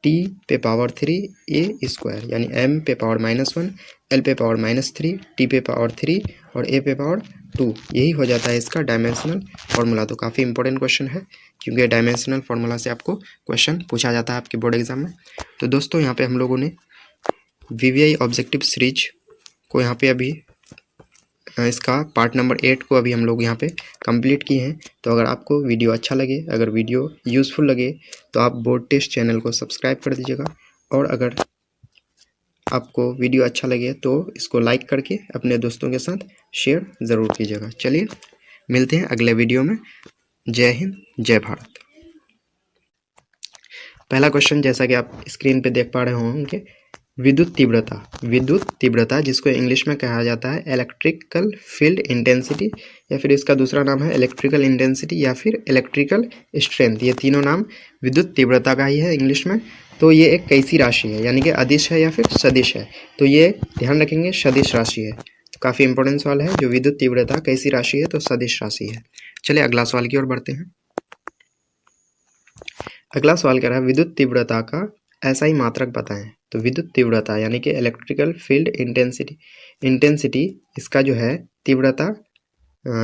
t पे पावर 3 a², यानी m पे पावर -1, l पे पावर -3, t पे पावर 3 और a पे पावर 2। यही हो जाता है इसका डायमेंशनल फार्मूला। तो काफ़ी इंपॉर्टेंट क्वेश्चन है, क्योंकि डायमेंशनल फार्मूला से आपको क्वेश्चन पूछा जाता है आपके बोर्ड एग्जाम में। तो दोस्तों यहाँ पे हम लोगों ने VVI ऑब्जेक्टिव सीरीज को यहाँ पे अभी इसका पार्ट नंबर 8 को अभी हम लोग यहाँ पे कंप्लीट किए हैं। तो अगर आपको वीडियो अच्छा लगे, अगर वीडियो यूज़फुल लगे, तो आप बोर्ड टेस्ट चैनल को सब्सक्राइब कर दीजिएगा। और अगर आपको वीडियो अच्छा लगे तो इसको लाइक करके अपने दोस्तों के साथ शेयर ज़रूर कीजिएगा। चलिए मिलते हैं अगले वीडियो में। जय हिंद, जय भारत। पहला क्वेश्चन जैसा कि आप स्क्रीन पे देख पा रहे होंगे, विद्युत तीव्रता जिसको इंग्लिश में कहा जाता है इलेक्ट्रिकल फील्ड इंटेंसिटी, या फिर इसका दूसरा नाम है इलेक्ट्रिकल इंटेंसिटी या फिर इलेक्ट्रिकल स्ट्रेंथ। ये तीनों नाम विद्युत तीव्रता का ही है इंग्लिश में। तो ये एक कैसी राशि है, यानी कि अदिश है या फिर सदिश है। तो ये ध्यान रखेंगे सदिश राशि है। तो काफ़ी इंपॉर्टेंट सवाल है, जो विद्युत तीव्रता कैसी राशि है, तो सदिश राशि है। चलिए अगला सवाल की ओर बढ़ते हैं। अगला सवाल कह रहा है विद्युत तीव्रता का एसआई मात्रक बताएं। तो विद्युत तीव्रता यानी कि इलेक्ट्रिकल फील्ड इंटेंसिटी इसका जो है तीव्रता,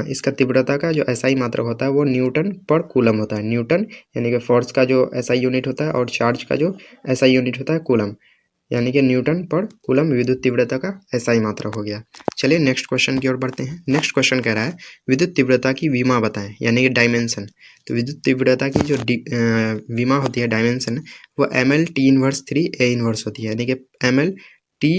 इसका तीव्रता का जो एसआई मात्रक होता है वो न्यूटन पर कूलम होता है। न्यूटन यानी कि फोर्स का जो एसआई यूनिट होता है और चार्ज का जो एसआई यूनिट होता है कूलम, यानी कि न्यूटन पर कूलम विद्युत तीव्रता का एसआई मात्रक हो गया। चलिए नेक्स्ट क्वेश्चन की ओर बढ़ते हैं। नेक्स्ट क्वेश्चन कह रहा है विद्युत तीव्रता की विमा बताएं, यानी कि डायमेंशन। तो विद्युत तीव्रता की जो विमा होती है डायमेंशन, वो ml/T−3 A−1 होती है, यानी कि ml t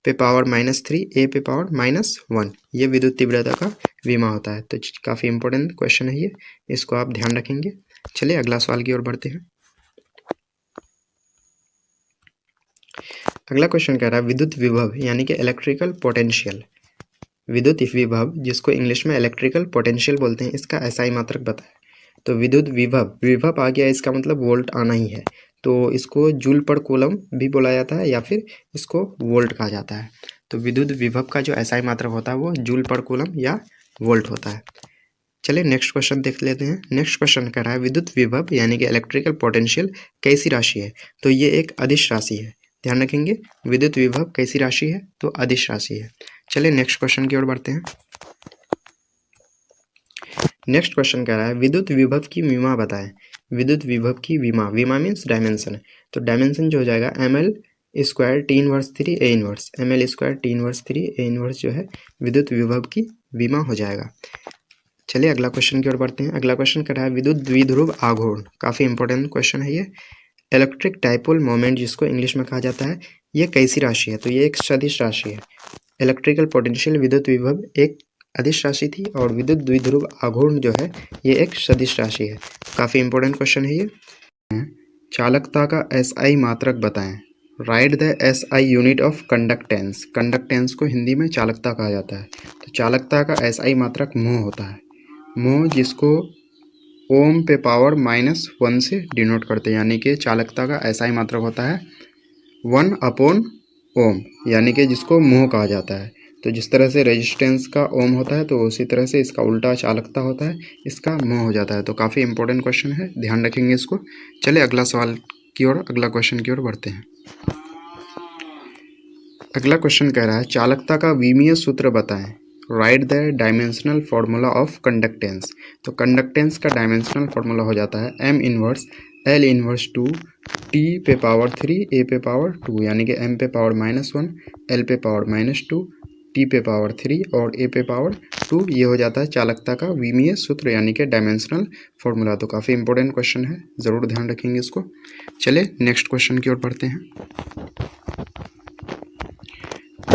पे पावर -3 a पे पावर -1, ये विद्युत तीव्रता का विमा होता है। तो काफ़ी इंपॉर्टेंट क्वेश्चन है ये, इसको आप ध्यान रखेंगे। चलिए अगला सवाल की ओर बढ़ते हैं। अगला क्वेश्चन कह रहा है विद्युत विभव यानी कि इलेक्ट्रिकल पोटेंशियल। विद्युत विभव जिसको इंग्लिश में इलेक्ट्रिकल पोटेंशियल बोलते हैं, इसका एसआई मात्रक बताएं। तो विद्युत विभव आ गया, इसका मतलब वोल्ट आना ही है। तो इसको जूल पर कूलम भी बोला जाता है या फिर इसको वोल्ट कहा जाता है। तो विद्युत विभव का जो एसआई मात्रक होता है वो जूल पर कूलम या वोल्ट होता है। चलिए नेक्स्ट क्वेश्चन देख लेते हैं। नेक्स्ट क्वेश्चन कह रहा है विद्युत विभव यानी कि इलेक्ट्रिकल पोटेंशियल कैसी राशि है? तो ये एक अदिश राशि है। ध्यान रखेंगे, विद्युत विभव कैसी राशि है? तो अदिश राशि है। चलिए नेक्स्ट क्वेश्चन की ओर बढ़ते हैं। नेक्स्ट क्वेश्चन कह रहा है विद्युत विभव की विमा बताएं। विद्युत विभव की विमा, विमा मीन्स डायमेंशन, तो डायमेंशन जो हो जाएगा ml square T inverse 3 A inverse, ml square T inverse 3 A inverse जो है विद्युत विभव की विमा हो जाएगा। चलिए अगला क्वेश्चन की ओर बढ़ते हैं। अगला क्वेश्चन कर रहा है विद्युत द्विध्रुव आघूर्ण, काफ़ी इंपॉर्टेंट क्वेश्चन है ये। इलेक्ट्रिक डाइपोल मोमेंट जिसको इंग्लिश में कहा जाता है, ये कैसी राशि है? तो ये एक सदिश राशि है। इलेक्ट्रिकल पोटेंशियल विद्युत विभव एक अदिश राशि थी और विद्युत द्विध्रुव आघूर्ण जो है ये एक सदिश राशि है। काफ़ी इंपॉर्टेंट क्वेश्चन है ये। चालकता का एसआई मात्रक बताएं। Right the SI unit of conductance. Conductance को हिंदी में चालकता कहा जाता है। तो चालकता का एसआई मात्रक मोह होता है। मोह जिसको ओम पे पावर -1 से डिनोट करते हैं, यानी कि चालकता का एसआई मात्रक होता है 1/ओम, यानी कि जिसको मोह कहा जाता है। तो जिस तरह से रेजिस्टेंस का ओम होता है तो उसी तरह से इसका उल्टा चालकता होता है, इसका मोह हो जाता है। तो काफ़ी इंपॉर्टेंट क्वेश्चन है, ध्यान रखेंगे इसको। चलिए अगला सवाल की ओर, अगला क्वेश्चन की ओर बढ़ते हैं। अगला क्वेश्चन कह रहा है चालकता का विमीय सूत्र बताएं। Right the dimensional formula of conductance. तो कंडक्टेंस का डायमेंशनल फार्मूला हो जाता है m inverse L inverse 2 T पे पावर 3 A पे पावर 2, यानी कि m पे पावर -1 L पे पावर -2 T पे पावर 3 और A पे पावर 2। ये हो जाता है चालकता का विमीय सूत्र यानी कि डायमेंशनल फार्मूला। तो काफ़ी इंपॉर्टेंट क्वेश्चन है, ज़रूर ध्यान रखेंगे इसको। चलिए नेक्स्ट क्वेश्चन की ओर बढ़ते हैं।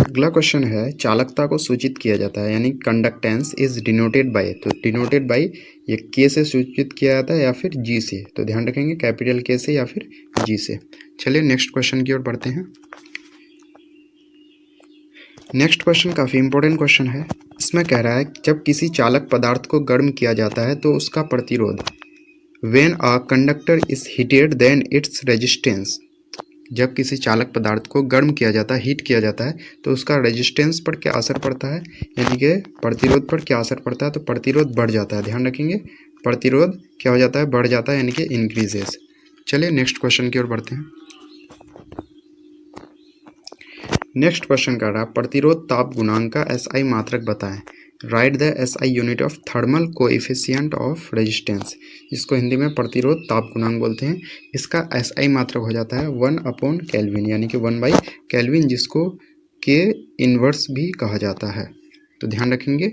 अगला क्वेश्चन है चालकता को सूचित किया जाता है, यानी कंडक्टेंस इज डिनोटेड बाय। तो डिनोटेड बाय ये के से सूचित किया जाता है या फिर जी से। तो ध्यान रखेंगे कैपिटल के से या फिर जी से। चलिए नेक्स्ट क्वेश्चन की ओर बढ़ते हैं। नेक्स्ट क्वेश्चन काफ़ी इंपॉर्टेंट क्वेश्चन है। इसमें कह रहा है जब किसी चालक पदार्थ को गर्म किया जाता है तो उसका प्रतिरोध, when a conductor is heated then its resistance. जब किसी चालक पदार्थ को गर्म किया जाता है, हीट किया जाता है, तो उसका रेजिस्टेंस पर क्या असर पड़ता है, यानी कि प्रतिरोध पर क्या असर पड़ता है? तो प्रतिरोध बढ़ जाता है। ध्यान रखेंगे प्रतिरोध क्या हो जाता है, बढ़ जाता है, यानी कि इंक्रीजेस। चलिए नेक्स्ट क्वेश्चन की ओर बढ़ते हैं। नेक्स्ट क्वेश्चन कर रहा है प्रतिरोध ताप गुणांक का एसआई मात्रक बताएं। Right the SI unit of thermal coefficient of resistance. इसको हिंदी में प्रतिरोध ताप गुणांक बोलते हैं। इसका एसआई मात्रक हो जाता है 1/केल्विन, यानी कि 1/केल्विन, जिसको के इनवर्स भी कहा जाता है। तो ध्यान रखेंगे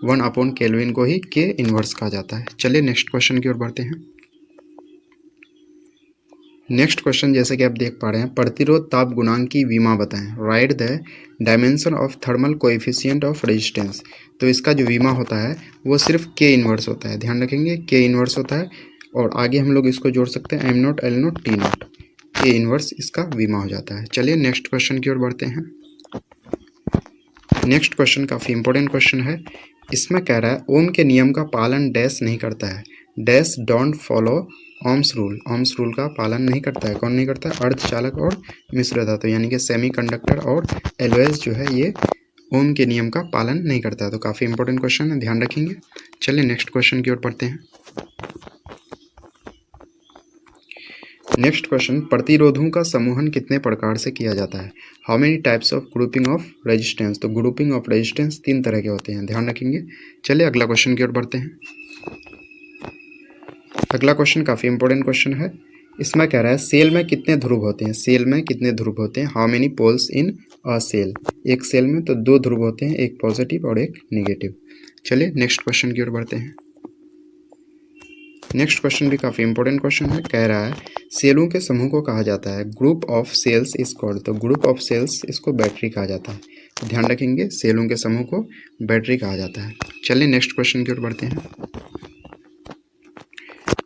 1/केल्विन को ही के इनवर्स कहा जाता है। चलिए नेक्स्ट क्वेश्चन की ओर बढ़ते हैं। नेक्स्ट क्वेश्चन जैसे कि आप देख पा रहे हैं प्रतिरोध ताप गुणांक की विमा बताएं। Right the dimension of thermal coefficient of resistance. तो इसका जो विमा होता है वो सिर्फ के इनवर्स होता है। ध्यान रखेंगे के इनवर्स होता है और आगे हम लोग इसको जोड़ सकते हैं m0 L0 T0, के इनवर्स इसका विमा हो जाता है। चलिए नेक्स्ट क्वेश्चन की ओर बढ़ते हैं। नेक्स्ट क्वेश्चन काफ़ी इंपॉर्टेंट क्वेश्चन है। इसमें कह रहा है ओम के नियम का पालन डैश नहीं करता है। Dash don't follow Ohm's rule. Ohm's rule का पालन नहीं करता है। कौन नहीं करता है? अर्धचालक और मिश्र धातु, यानी कि सेमीकंडक्टर और एलओएस जो है ये ओम के नियम का पालन नहीं करता है। तो काफ़ी इंपॉर्टेंट क्वेश्चन है, ध्यान रखेंगे। चलिए नेक्स्ट क्वेश्चन की ओर बढ़ते हैं। नेक्स्ट क्वेश्चन प्रतिरोधों का समूहन कितने प्रकार से किया जाता है। How many types of grouping of resistance. तो ग्रुपिंग ऑफ रेजिस्टेंस 3 तरह के होते हैं, ध्यान रखेंगे। चलिए अगला क्वेश्चन की ओर बढ़ते हैं। अगला क्वेश्चन काफ़ी इंपॉर्टेंट क्वेश्चन है। इसमें कह रहा है सेल में कितने ध्रुव होते हैं। सेल में कितने ध्रुव होते हैं। How many poles in a cell. एक सेल में तो 2 ध्रुव होते हैं, एक पॉजिटिव और एक नेगेटिव। चलिए नेक्स्ट क्वेश्चन की ओर बढ़ते हैं। नेक्स्ट क्वेश्चन भी काफ़ी इंपॉर्टेंट क्वेश्चन है। कह रहा है सेलों के समूह को कहा जाता है group of cells is called. तो ग्रुप ऑफ सेल्स इसको बैटरी कहा जाता है। तो ध्यान रखेंगे सेलों के समूह को बैटरी कहा जाता है। चलिए नेक्स्ट क्वेश्चन की ओर बढ़ते हैं।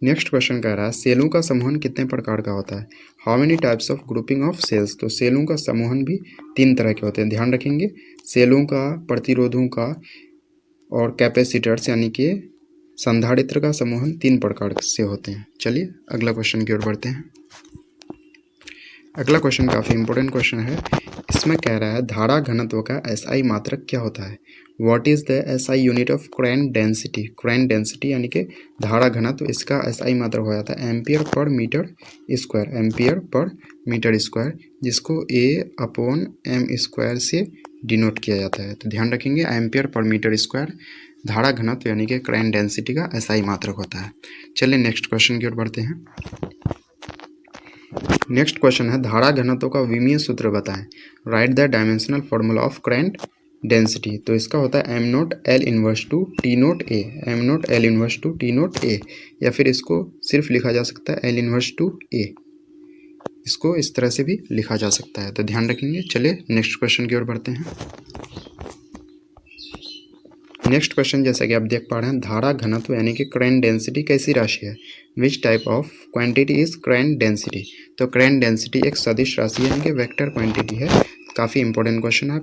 नेक्स्ट क्वेश्चन कह रहा है सेलों का समूहन कितने प्रकार का होता है। How many types of grouping of cells. तो सेलों का समूहन भी 3 तरह के होते हैं, ध्यान रखेंगे। सेलों का, प्रतिरोधों का और कैपेसिटर्स यानी कि संधारित्र का समूहन 3 प्रकार से होते हैं। चलिए अगला क्वेश्चन की ओर बढ़ते हैं। अगला क्वेश्चन काफ़ी इंपॉर्टेंट क्वेश्चन है। इसमें कह रहा है धारा घनत्व का एसआई मात्रक क्या होता है। What is the SI unit of current density. Current density यानी कि धारा घनत्व, इसका एसआई मात्रक हो जाता है ampere per metre square, ampere per metre square, जिसको A/m² से डिनोट किया जाता है। तो ध्यान रखेंगे एम्पियर पर मीटर स्क्वायर धारा घनत्व यानी कि करंट डेंसिटी का एसआई मात्रक होता है। चलिए नेक्स्ट क्वेश्चन की ओर बढ़ते हैं। नेक्स्ट क्वेश्चन है धारा घनत्व का विमीय सूत्र बताएं। Right the dimensional formula of current density. तो इसका होता है m0 L inverse two T note A, m0 L inverse two T note A, या फिर इसको सिर्फ लिखा जा सकता है L इनवर्स टू A। इसको इस तरह से भी लिखा जा सकता है, तो ध्यान रखेंगे। चलिए नेक्स्ट क्वेश्चन की ओर बढ़ते हैं। नेक्स्ट क्वेश्चन जैसा कि आप देख पा रहे हैं धारा घनत्व यानी कि करंट डेंसिटी कैसी राशि है। Which type of quantity is current density. तो करंट डेंसिटी एक सदिश राशि यानी कि वेक्टर क्वांटिटी है। काफ़ी इंपॉर्टेंट क्वेश्चन है।